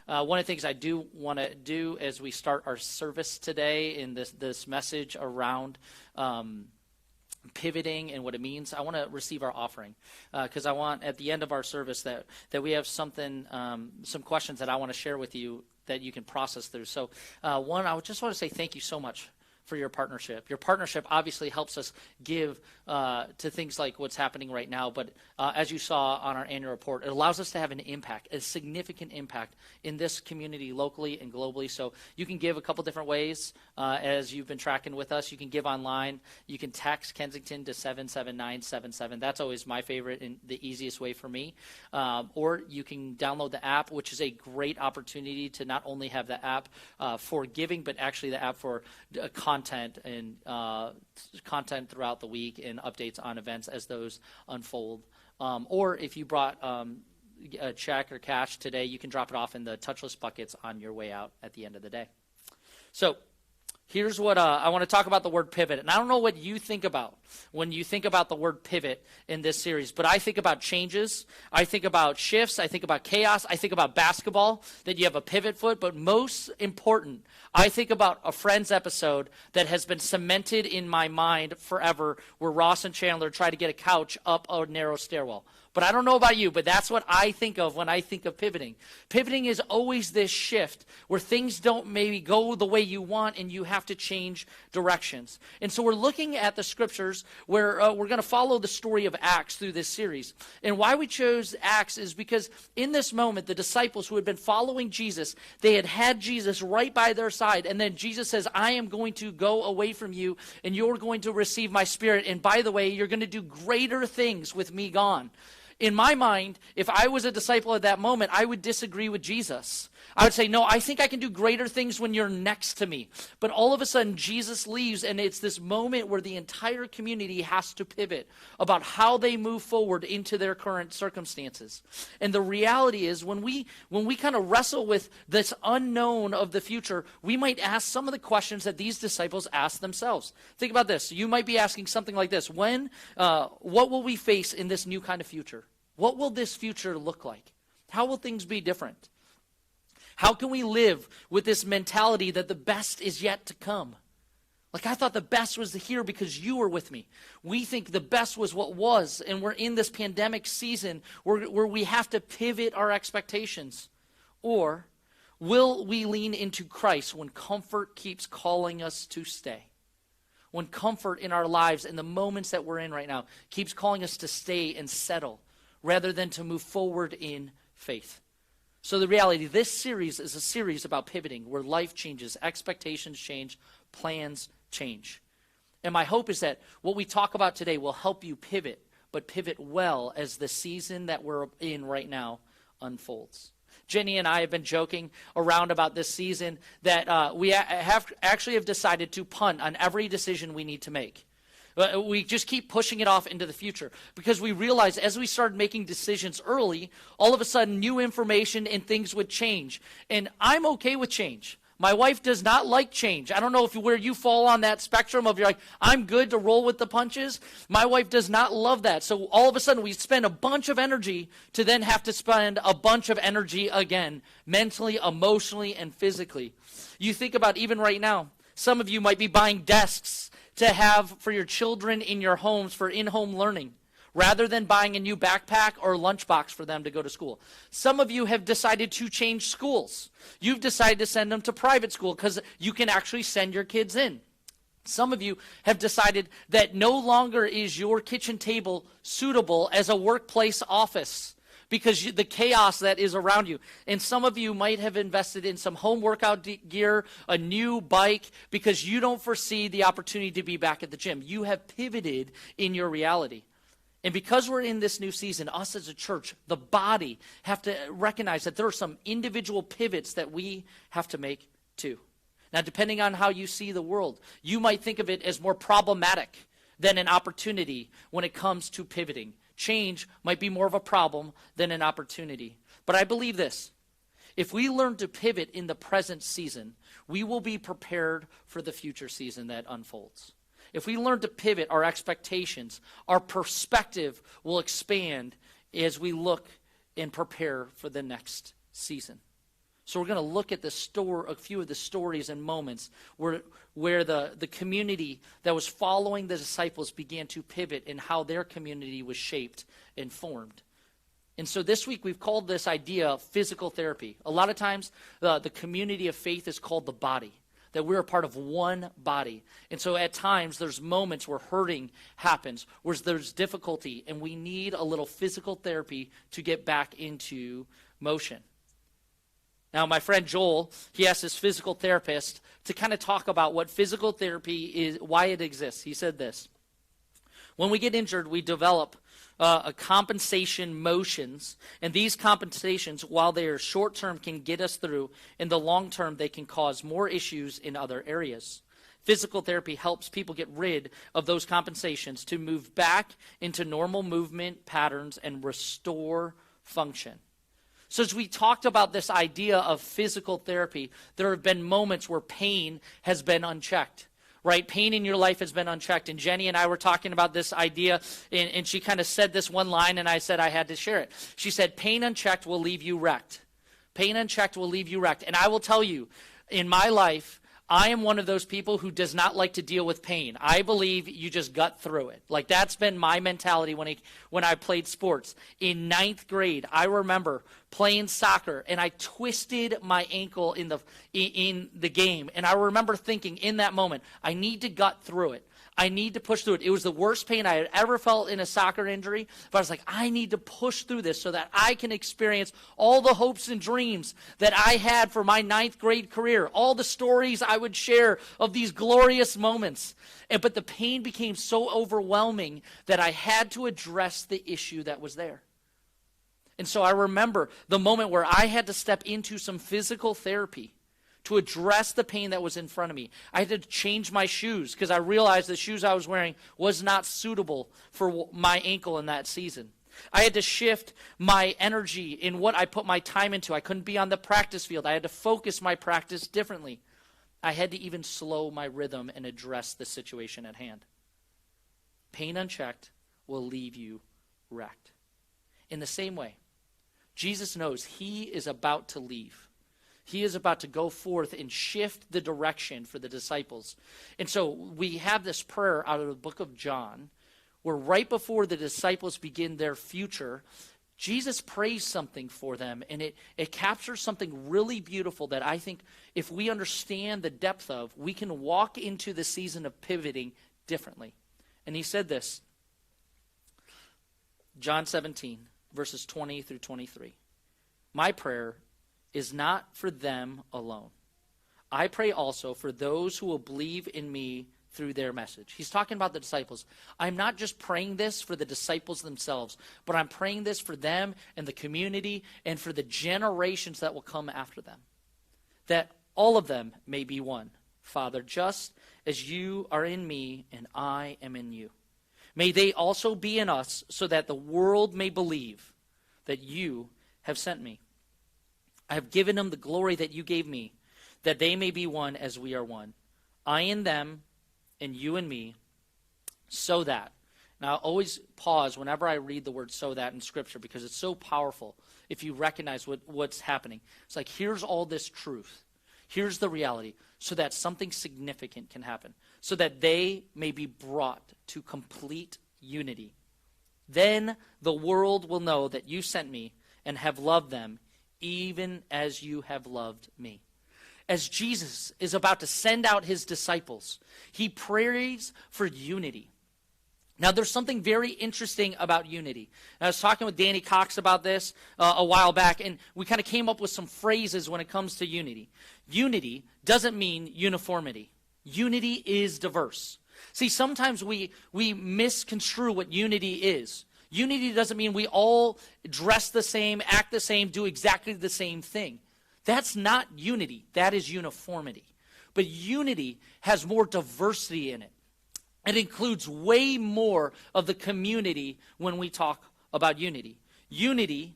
One of the things I do want to do as we start our service today in this message around pivoting and what it means, I want to receive our offering, because I want at the end of our service that we have something, some questions that I want to share with you that you can process through. So one, I just want to say thank you so much for your partnership. Your partnership obviously helps us give to things like what's happening right now, but as you saw on our annual report, it allows us to have an impact, a significant impact in this community locally and globally. So you can give a couple different ways as you've been tracking with us. You can give online. You can text Kensington to 77977. That's always my favorite and the easiest way for me. Or you can download the app, which is a great opportunity to not only have the app for giving, but actually the app for content and content throughout the week and updates on events as those unfold. Or if you brought a check or cash today, you can drop it off in the touchless buckets on your way out at the end of the day. So here's what I want to talk about: the word pivot. And I don't know what you think about when you think about the word pivot in this series, but I think about changes. I think about shifts. I think about chaos. I think about basketball, that you have a pivot foot. But most important, I think about a Friends episode that has been cemented in my mind forever, where Ross and Chandler try to get a couch up a narrow stairwell. But I don't know about you, but that's what I think of when I think of pivoting. Pivoting is always this shift where things don't maybe go the way you want and you have to change directions. And so we're looking at the scriptures where we're going to follow the story of Acts through this series. And why we chose Acts is because in this moment, the disciples who had been following Jesus, they had Jesus right by their side. And then Jesus says, I am going to go away from you and you're going to receive my spirit. And by the way, you're going to do greater things with me gone. In my mind, if I was a disciple at that moment, I would disagree with Jesus. I would say, no, I think I can do greater things when you're next to me. But all of a sudden, Jesus leaves, and it's this moment where the entire community has to pivot about how they move forward into their current circumstances. And the reality is, when we kind of wrestle with this unknown of the future, we might ask some of the questions that these disciples asked themselves. Think about this. You might be asking something like this: what will we face in this new kind of future? What will this future look like? How will things be different? How can we live with this mentality that the best is yet to come? Like, I thought the best was here because you were with me. We think the best was what was, and we're in this pandemic season where we have to pivot our expectations. Or will we lean into Christ when comfort keeps calling us to stay? When comfort in our lives, in the moments that we're in right now, keeps calling us to stay and settle, rather than to move forward in faith. So the reality, this series is a series about pivoting, where life changes, expectations change, plans change. And my hope is that what we talk about today will help you pivot, but pivot well as the season that we're in right now unfolds. Jenny and I have been joking around about this season that we have decided to punt on every decision we need to make. We just keep pushing it off into the future because we realize as we started making decisions early, all of a sudden new information and things would change. And I'm okay with change. My wife does not like change. I don't know where you fall on that spectrum of you're like, I'm good to roll with the punches. My wife does not love that. So all of a sudden we spend a bunch of energy to then have to spend a bunch of energy again, mentally, emotionally, and physically. You think about even right now, some of you might be buying desks to have for your children in your homes for in-home learning, rather than buying a new backpack or lunchbox for them to go to school. Some of you have decided to change schools. You've decided to send them to private school because you can actually send your kids in. Some of you have decided that no longer is your kitchen table suitable as a workplace office because the chaos that is around you. And some of you might have invested in some home workout gear, a new bike, because you don't foresee the opportunity to be back at the gym. You have pivoted in your reality. And because we're in this new season, us as a church, the body, have to recognize that there are some individual pivots that we have to make too. Now, depending on how you see the world, you might think of it as more problematic than an opportunity when it comes to pivoting. Change might be more of a problem than an opportunity. But I believe this: if we learn to pivot in the present season, we will be prepared for the future season that unfolds. If we learn to pivot our expectations, our perspective will expand as we look and prepare for the next season. So we're going to look at a few of the stories and moments where the community that was following the disciples began to pivot and how their community was shaped and formed. And so this week we've called this idea physical therapy. A lot of times the community of faith is called the body, that we're a part of one body. And so at times there's moments where hurting happens, where there's difficulty, and we need a little physical therapy to get back into motion. Now, my friend Joel, he asked his physical therapist to kind of talk about what physical therapy is, why it exists. He said this: when we get injured, we develop a compensation motions, and these compensations, while they are short-term, can get us through. In the long term, they can cause more issues in other areas. Physical therapy helps people get rid of those compensations to move back into normal movement patterns and restore function. So as we talked about this idea of physical therapy, there have been moments where pain has been unchecked, right? Pain in your life has been unchecked. And Jenny and I were talking about this idea, and she kind of said this one line, and I said I had to share it. She said, pain unchecked will leave you wrecked. Pain unchecked will leave you wrecked. And I will tell you, in my life, I am one of those people who does not like to deal with pain. I believe you just gut through it. Like, that's been my mentality when I played sports. In 9th grade, I remember playing soccer, and I twisted my ankle in the game. And I remember thinking in that moment, I need to gut through it. I need to push through it. It was the worst pain I had ever felt in a soccer injury. But I was like, I need to push through this so that I can experience all the hopes and dreams that I had for my 9th grade career, all the stories I would share of these glorious moments. But the pain became so overwhelming that I had to address the issue that was there. And so I remember the moment where I had to step into some physical therapy to address the pain that was in front of me. I had to change my shoes because I realized the shoes I was wearing was not suitable for my ankle in that season. I had to shift my energy in what I put my time into. I couldn't be on the practice field. I had to focus my practice differently. I had to even slow my rhythm and address the situation at hand. Pain unchecked will leave you wrecked. In the same way, Jesus knows he is about to leave. He is about to go forth and shift the direction for the disciples. And so we have this prayer out of the book of John, where right before the disciples begin their future, Jesus prays something for them, and it captures something really beautiful that I think if we understand the depth of, we can walk into the season of pivoting differently. And he said this, John 17, verses 20 through 23. My prayer is not for them alone. I pray also for those who will believe in me through their message. He's talking about the disciples. I'm not just praying this for the disciples themselves, but I'm praying this for them and the community and for the generations that will come after them. That all of them may be one. Father, just as you are in me and I am in you. May they also be in us so that the world may believe that you have sent me. I have given them the glory that you gave me, that they may be one as we are one. I in them, and you in me, so that. Now, I always pause whenever I read the word so that in Scripture because it's so powerful if you recognize what's happening. It's like, here's all this truth. Here's the reality, so that something significant can happen, so that they may be brought to complete unity. Then the world will know that you sent me and have loved them even as you have loved me. As Jesus is about to send out his disciples, he prays for unity. Now, there's something very interesting about unity. I was talking with Danny Cox about this a while back, and we kind of came up with some phrases when it comes to unity. Unity doesn't mean uniformity. Unity is diverse. See, sometimes we misconstrue what unity is. Unity doesn't mean we all dress the same, act the same, do exactly the same thing. That's not unity. That is uniformity. But unity has more diversity in it. It includes way more of the community when we talk about unity. Unity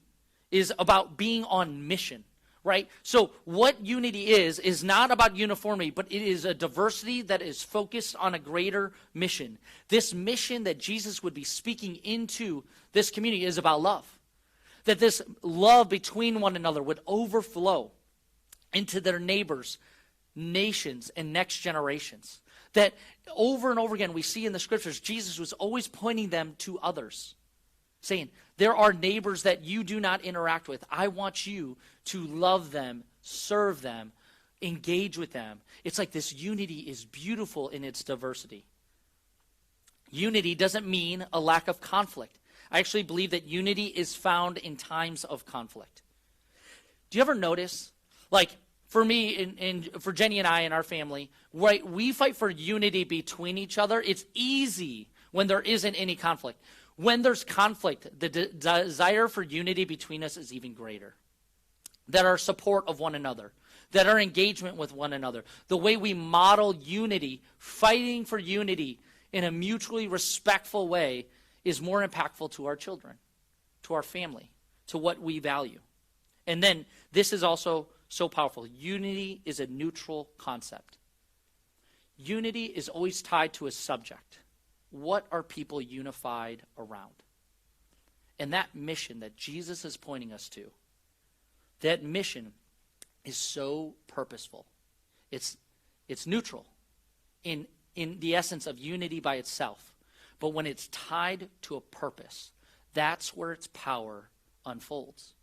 is about being on mission, right? So what unity is not about uniformity, but it is a diversity that is focused on a greater mission. This mission that Jesus would be speaking into this community is about love. That this love between one another would overflow. into their neighbors, nations, and next generations. That over and over again we see in the scriptures, Jesus was always pointing them to others, saying, there are neighbors that you do not interact with. I want you to love them, serve them, engage with them. It's like this unity is beautiful in its diversity. Unity doesn't mean a lack of conflict. I actually believe that unity is found in times of conflict. Do you ever notice, like for me and for Jenny and I and our family, right, we fight for unity between each other. It's easy when there isn't any conflict. When there's conflict, the desire for unity between us is even greater. That our support of one another, that our engagement with one another, the way we model unity, fighting for unity in a mutually respectful way is more impactful to our children, to our family, to what we value. And then this is also so powerful. Unity is a neutral concept. Unity is always tied to a subject. What are people unified around? And that mission that Jesus is pointing us to, that mission is so purposeful. It's neutral in the essence of unity by itself. But when it's tied to a purpose, that's where its power unfolds.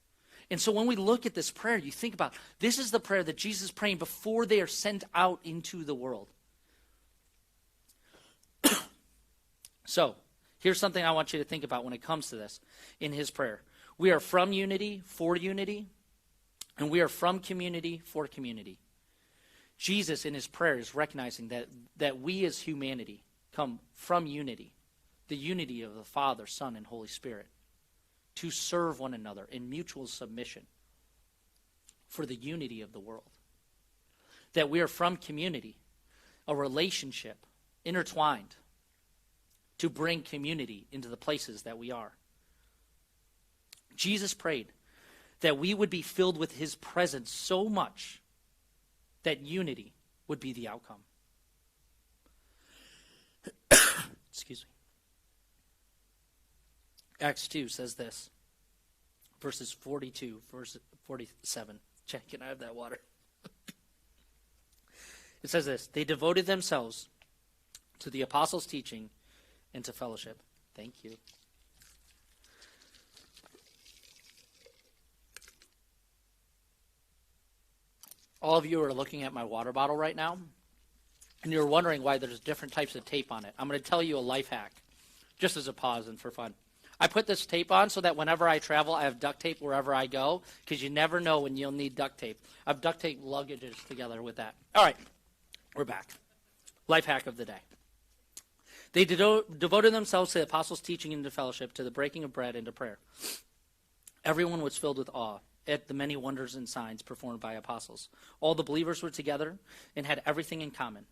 And so when we look at this prayer, you think about, this is the prayer that Jesus is praying before they are sent out into the world. So here's something I want you to think about when it comes to this in his prayer. We are from unity for unity, and we are from community for community. Jesus in his prayer is recognizing that we as humanity come from unity, the unity of the Father, Son, and Holy Spirit, to serve one another in mutual submission for the unity of the world. That we are from community, a relationship intertwined to bring community into the places that we are. Jesus prayed that we would be filled with his presence so much that unity would be the outcome. Excuse me. Acts 2 says this, verses 42, verse 47. Check, can I have that water? It says this, they devoted themselves to the apostles' teaching and to fellowship. Thank you. All of you are looking at my water bottle right now, and you're wondering why there's different types of tape on it. I'm going to tell you a life hack, just as a pause and for fun. I put this tape on so that whenever I travel, I have duct tape wherever I go, because you never know when you'll need duct tape. I've duct tape luggages together with that. All right, we're back. Life hack of the day. They devoted themselves to the apostles' teaching and to fellowship, to the breaking of bread and to prayer. Everyone was filled with awe at the many wonders and signs performed by apostles. All the believers were together and had everything in common.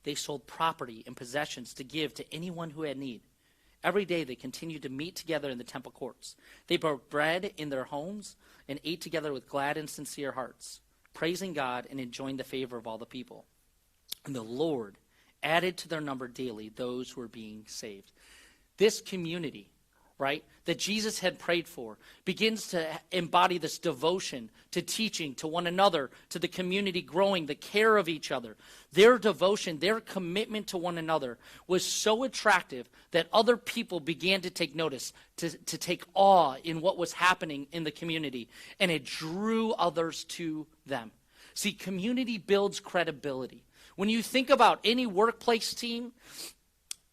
They sold property and possessions to give to anyone who had need. Every day they continued to meet together in the temple courts. They broke bread in their homes and ate together with glad and sincere hearts, praising God and enjoying the favor of all the people. And the Lord added to their number daily those who were being saved. This community, right, that Jesus had prayed for, begins to embody this devotion to teaching, to one another, to the community growing, the care of each other. Their devotion, their commitment to one another was so attractive that other people began to take notice, to take awe in what was happening in the community, and it drew others to them. See, community builds credibility. When you think about any workplace team,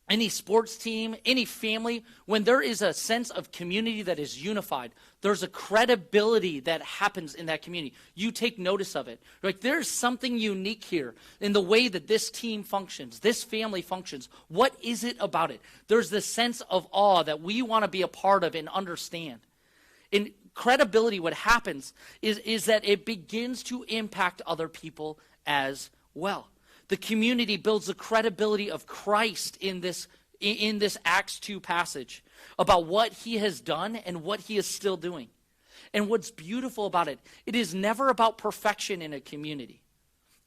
any sports team, any family, when there is a sense of community that is unified, there's a credibility that happens in that community. You take notice of it. Like, there's something unique here in the way that this team functions, this family functions. What is it about it? There's this sense of awe that we want to be a part of and understand. In credibility, what happens is that it begins to impact other people as well. The community builds the credibility of Christ in this Acts 2 passage about what he has done and what he is still doing. And what's beautiful about it, it is never about perfection in a community.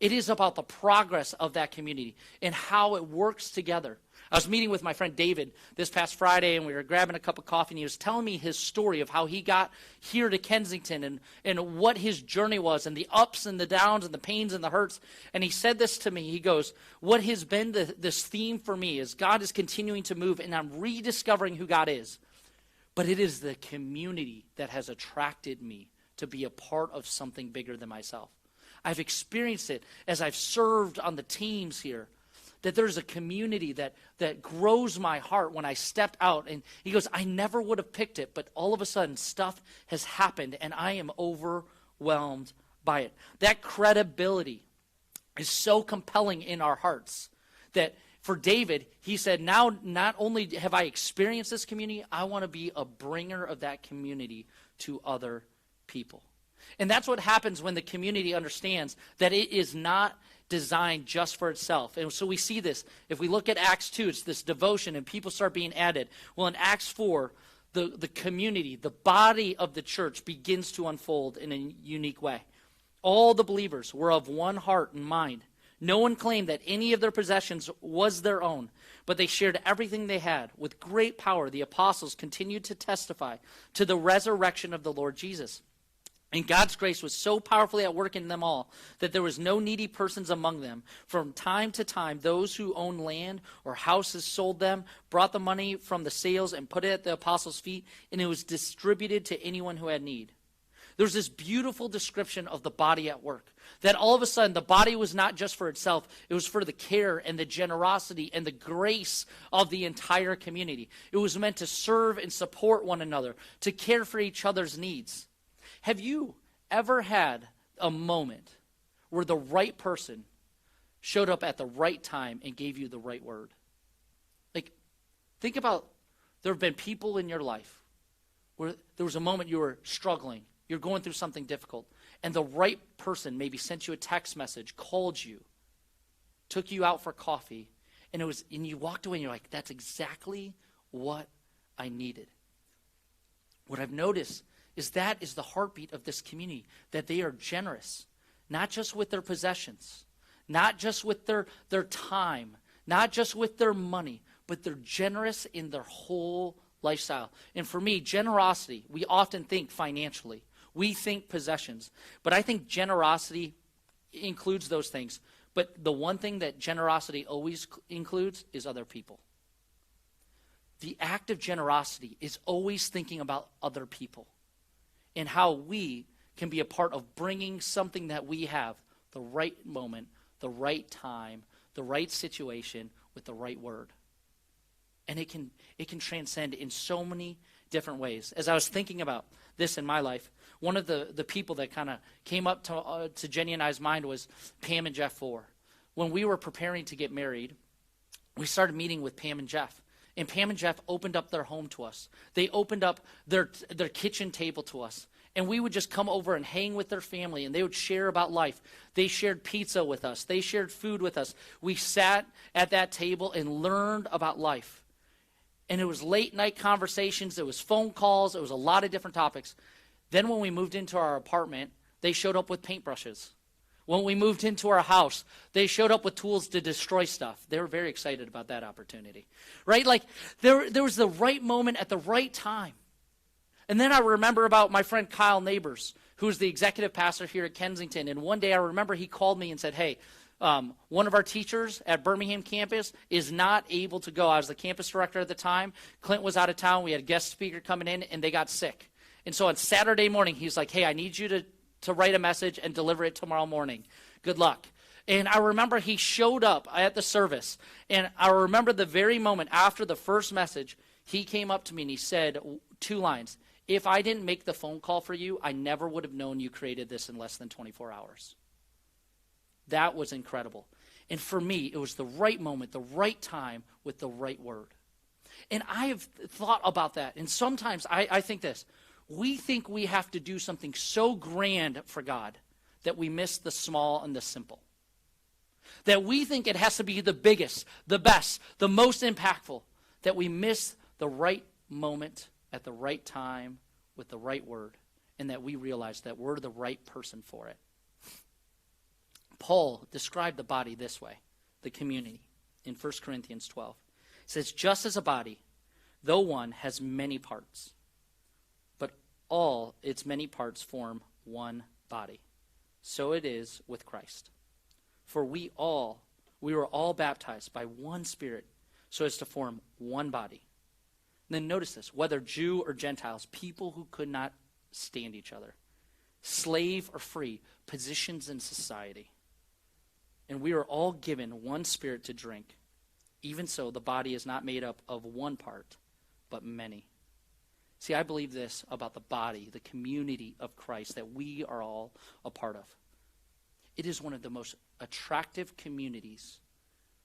It is about the progress of that community and how it works together. I was meeting with my friend David this past Friday, and we were grabbing a cup of coffee, and he was telling me his story of how he got here to Kensington and what his journey was, and the ups and the downs and the pains and the hurts. And he said this to me. He goes, what has been this theme for me is God is continuing to move, and I'm rediscovering who God is. But it is the community that has attracted me to be a part of something bigger than myself. I've experienced it as I've served on the teams here, that there's a community that grows my heart when I stepped out. And he goes, I never would have picked it, but all of a sudden stuff has happened, and I am overwhelmed by it. That credibility is so compelling in our hearts that for David, he said, now not only have I experienced this community, I want to be a bringer of that community to other people. And that's what happens when the community understands that it is not designed just for itself. And so we see this. If we look at Acts 2, it's this devotion and people start being added. Well, in Acts 4, the community, the body of the church begins to unfold in a unique way. All the believers were of one heart and mind. No one claimed that any of their possessions was their own, but they shared everything they had. With great power, the apostles continued to testify to the resurrection of the Lord Jesus. And God's grace was so powerfully at work in them all that there was no needy persons among them. From time to time, those who owned land or houses sold them, brought the money from the sales and put it at the apostles' feet, and it was distributed to anyone who had need. There's this beautiful description of the body at work, that all of a sudden the body was not just for itself, it was for the care and the generosity and the grace of the entire community. It was meant to serve and support one another, to care for each other's needs. Have you ever had a moment where the right person showed up at the right time and gave you the right word? Like, think about, there have been people in your life where there was a moment you were struggling, you're going through something difficult, and the right person maybe sent you a text message, called you, took you out for coffee, and you walked away and you're like, that's exactly what I needed. What I've noticed is that is the heartbeat of this community, that they are generous, not just with their possessions, not just with their time, not just with their money, but they're generous in their whole lifestyle. And for me, generosity, we often think financially. We think possessions. But I think generosity includes those things. But the one thing that generosity always includes is other people. The act of generosity is always thinking about other people and how we can be a part of bringing something that we have, the right moment, the right time, the right situation, with the right word. And it can transcend in so many different ways. As I was thinking about this in my life, one of the people that kind of came up to Jenny and I's mind was Pam and Jeff Fore. When we were preparing to get married, we started meeting with Pam and Jeff. And Pam and Jeff opened up their home to us. They opened up their kitchen table to us. And we would just come over and hang with their family, and they would share about life. They shared pizza with us. They shared food with us. We sat at that table and learned about life. And it was late night conversations. It was phone calls. It was a lot of different topics. Then when we moved into our apartment, they showed up with paintbrushes. When we moved into our house, they showed up with tools to destroy stuff. They were very excited about that opportunity, right? Like there was the right moment at the right time. And then I remember about my friend Kyle Neighbors, who's the executive pastor here at Kensington. And one day I remember he called me and said, hey, one of our teachers at Birmingham campus is not able to go. I was the campus director at the time. Clint was out of town. We had a guest speaker coming in, and they got sick. And so on Saturday morning, he's like, hey, I need you to write a message and deliver it tomorrow morning. Good luck. And I remember he showed up at the service. And I remember the very moment after the first message, he came up to me and he said 2 lines. If I didn't make the phone call for you, I never would have known you created this in less than 24 hours. That was incredible. And for me, it was the right moment, the right time, with the right word. And I have thought about that. And sometimes I think this. We think we have to do something so grand for God that we miss the small and the simple. That we think it has to be the biggest, the best, the most impactful, that we miss the right moment at the right time with the right word, and that we realize that we're the right person for it. Paul described the body this way, the community, in 1 Corinthians 12. It says, just as a body, though one, has many parts, but all its many parts form one body. So it is with Christ. For we were all baptized by one Spirit so as to form one body. And then notice this, whether Jew or Gentiles, people who could not stand each other, slave or free, positions in society. And we are all given one Spirit to drink. Even so, the body is not made up of one part, but many. See, I believe this about the body, the community of Christ that we are all a part of. It is one of the most attractive communities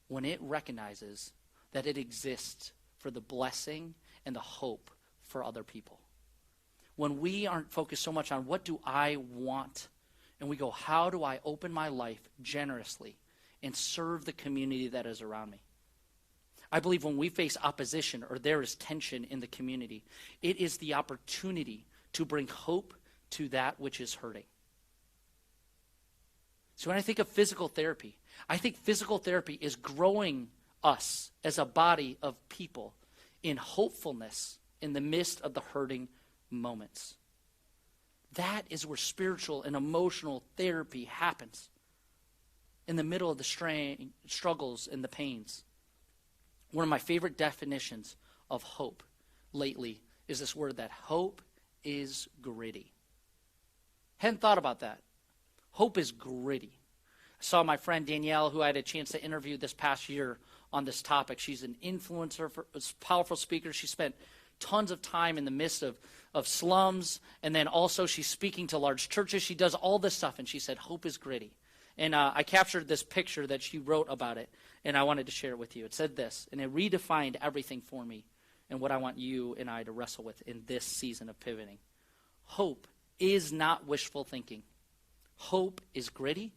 when it recognizes that it exists for the blessing and the hope for other people. When we aren't focused so much on what do I want, and we go, how do I open my life generously and serve the community that is around me? I believe when we face opposition or there is tension in the community, it is the opportunity to bring hope to that which is hurting. So when I think of physical therapy, I think physical therapy is growing us as a body of people in hopefulness in the midst of the hurting moments. That is where spiritual and emotional therapy happens. In the middle of the struggles and the pains. One of my favorite definitions of hope lately is this word that hope is gritty. Hadn't thought about that. Hope is gritty. I saw my friend Danielle, who I had a chance to interview this past year on this topic. She's an influencer, a powerful speaker. She spent tons of time in the midst of slums, and then also she's speaking to large churches. She does all this stuff, and she said, hope is gritty. And I captured this picture that she wrote about it, and I wanted to share it with you. It said this, and it redefined everything for me and what I want you and I to wrestle with in this season of pivoting. Hope is not wishful thinking. Hope is gritty.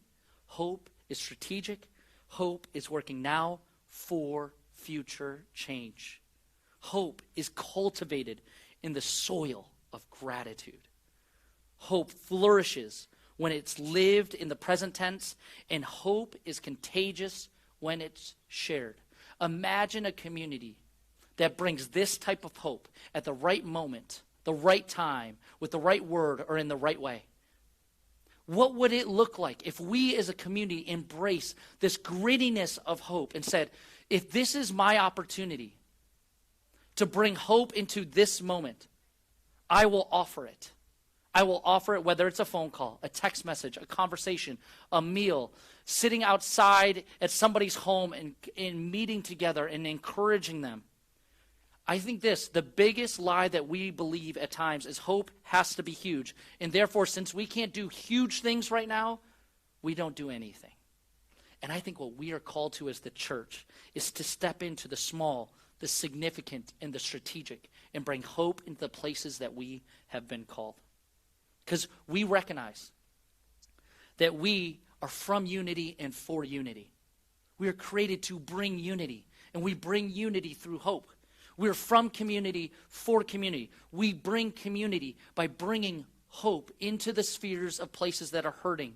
Hope is strategic. Hope is working now for future change. Hope is cultivated in the soil of gratitude. Hope flourishes when it's lived in the present tense, and hope is contagious when it's shared. Imagine a community that brings this type of hope at the right moment, the right time, with the right word, or in the right way. What would it look like if we as a community embrace this grittiness of hope and said, if this is my opportunity to bring hope into this moment, I will offer it. I will offer it, whether it's a phone call, a text message, a conversation, a meal, sitting outside at somebody's home and meeting together and encouraging them. I think the biggest lie that we believe at times is hope has to be huge. And therefore, since we can't do huge things right now, we don't do anything. And I think what we are called to as the church is to step into the small, the significant, and the strategic, and bring hope into the places that we have been called. Because we recognize that we are from unity and for unity. We are created to bring unity, and we bring unity through hope. We are from community for community. We bring community by bringing hope into the spheres of places that are hurting.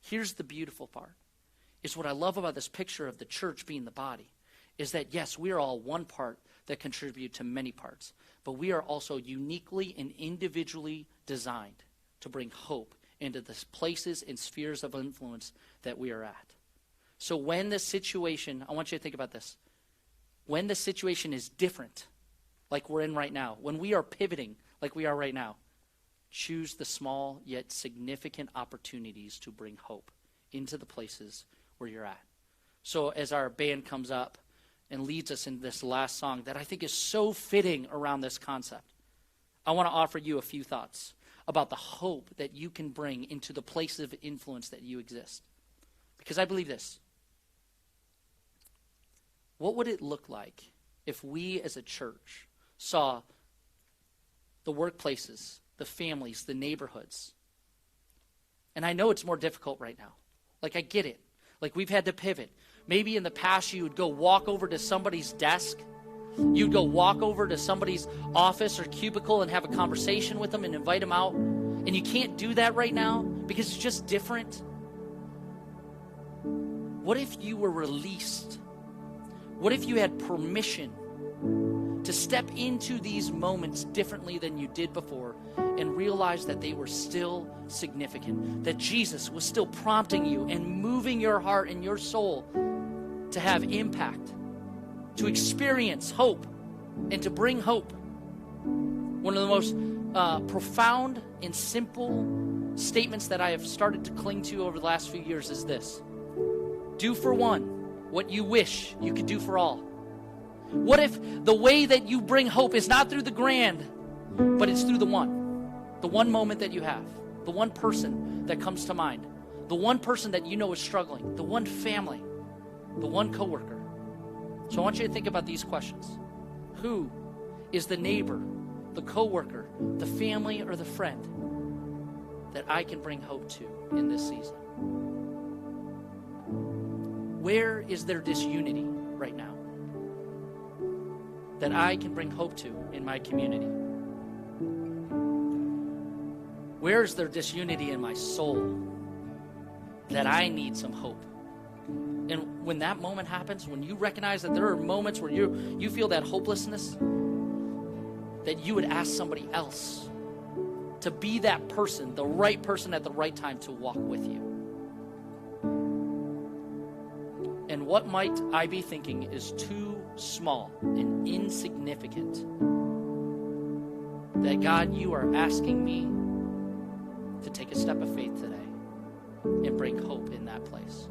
Here's the beautiful part, is what I love about this picture of the church being the body, is that yes, we are all one part that contribute to many parts, but we are also uniquely and individually designed to bring hope into the places and spheres of influence that we are at. So when the situation, I want you to think about this, when the situation is different, like we're in right now, when we are pivoting like we are right now, choose the small yet significant opportunities to bring hope into the places where you're at. So as our band comes up and leads us in this last song that I think is so fitting around this concept, I want to offer you a few thoughts about the hope that you can bring into the places of influence that you exist. Because I believe this. What would it look like if we as a church saw the workplaces, the families, the neighborhoods? And I know it's more difficult right now. Like, I get it. Like, we've had to pivot. Maybe in the past you would go walk over to somebody's desk. You'd go walk over to somebody's office or cubicle and have a conversation with them and invite them out. And you can't do that right now because it's just different. What if you were released What if you had permission to step into these moments differently than you did before and realize that they were still significant, that Jesus was still prompting you and moving your heart and your soul to have impact, to experience hope, and to bring hope? One of the most profound and simple statements that I have started to cling to over the last few years is this: do for one what you wish you could do for all. What if the way that you bring hope is not through the grand, but it's through the one moment that you have, the one person that comes to mind, the one person that you know is struggling, the one family, the one coworker. So I want you to think about these questions. Who is the neighbor, the coworker, the family, or the friend that I can bring hope to in this season? Where is there disunity right now that I can bring hope to in my community? Where is there disunity in my soul that I need some hope? And when that moment happens, when you recognize that there are moments where you feel that hopelessness, that you would ask somebody else to be that person, the right person at the right time to walk with you. And what might I be thinking is too small and insignificant that, God, you are asking me to take a step of faith today and bring hope in that place?